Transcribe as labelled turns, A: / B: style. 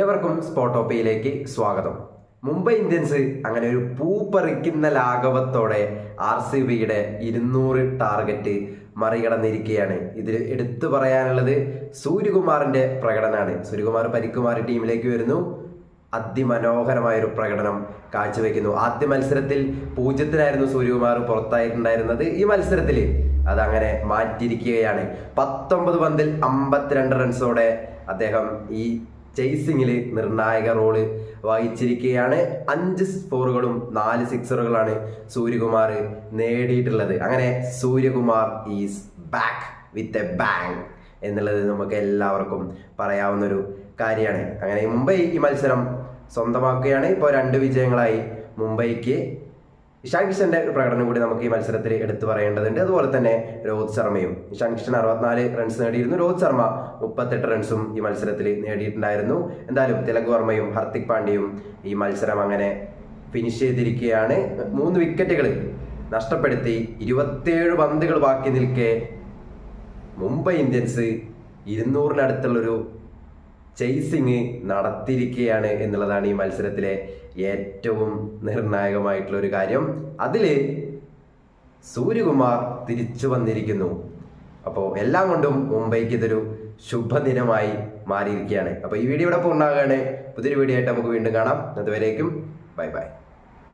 A: ഏവർക്കും സ്പോട്ടോപ്പയിലേക്ക് സ്വാഗതം. മുംബൈ ഇന്ത്യൻസ് അങ്ങനെ ഒരു പൂപ്പറിക്കുന്ന ലാഘവത്തോടെ RCBയുടെ 200 ടാർഗറ്റ് മറികടന്നിരിക്കുകയാണ്. ഇതിൽ എടുത്തു പറയാനുള്ളത് സൂര്യകുമാറിന്റെ പ്രകടനമാണ്. സൂര്യകുമാർ പരിക്കുമാറി ടീമിലേക്ക് വരുന്നു. അതിമനോഹരമായൊരു പ്രകടനം കാഴ്ചവെക്കുന്നു. ആദ്യ മത്സരത്തിൽ 0-നായിരുന്നു സൂര്യകുമാർ പുറത്തായിട്ടുണ്ടായിരുന്നത്. ഈ മത്സരത്തിൽ അതങ്ങനെ മാറ്റിയിരിക്കുകയാണ്. 19 പന്തിൽ 52 റൺസോടെ അദ്ദേഹം ഈ ചേസിങ്ങിൽ നിർണായക റോള് വഹിച്ചിരിക്കുകയാണ്. 5 സ്കോറുകളും 4 സിക്സറുകളാണ് സൂര്യകുമാർ നേടിയിട്ടുള്ളത്. അങ്ങനെ Suryakumar is back with a bang എന്നുള്ളത് നമുക്ക് എല്ലാവർക്കും പറയാവുന്നൊരു കാര്യമാണ്. അങ്ങനെ മുംബൈ ഈ മത്സരം സ്വന്തമാക്കുകയാണ്. ഇപ്പോൾ 2 വിജയങ്ങളായി മുംബൈക്ക്. ഇഷാൻ കിഷന്റെ പ്രകടനം കൂടി നമുക്ക് ഈ മത്സരത്തിൽ എടുത്തു പറയേണ്ടതുണ്ട്. അതുപോലെ തന്നെ രോഹിത് ശർമ്മയും. ഇഷാൻ കിഷൻ 64 റൺസ് നേടിയിരുന്നു. രോഹിത് ശർമ്മ 38 റൺസും ഈ മത്സരത്തിൽ നേടിയിട്ടുണ്ടായിരുന്നു. എന്തായാലും തിലക് വർമ്മയും ഹർദിക് പാണ്ഡ്യയും ഈ മത്സരം അങ്ങനെ ഫിനിഷ് ചെയ്തിരിക്കുകയാണ്. 3 വിക്കറ്റുകൾ നഷ്ടപ്പെടുത്തി 27 പന്തുകൾ ബാക്കി നിൽക്കെ മുംബൈ ഇന്ത്യൻസ് 200-നടുത്തുള്ളൊരു ചേസിങ് നടത്തിയിരിക്കുകയാണ് എന്നുള്ളതാണ് ഈ മത്സരത്തിലെ ഏറ്റവും നിർണായകമായിട്ടുള്ള ഒരു കാര്യം. അതിൽ സൂര്യകുമാർ തിരിച്ചു വന്നിരിക്കുന്നു. അപ്പോൾ എല്ലാം കൊണ്ടും മുംബൈക്ക് ഇതൊരു ശുഭദിനമായി മാറിയിരിക്കുകയാണ്. അപ്പോൾ ഈ വീഡിയോ ഇവിടെ പൂർണ്ണമാകുകയാണ്. പുതിയൊരു വീഡിയോ ആയിട്ട് നമുക്ക് വീണ്ടും കാണാം. അതുവരേക്കും ബൈ ബൈ.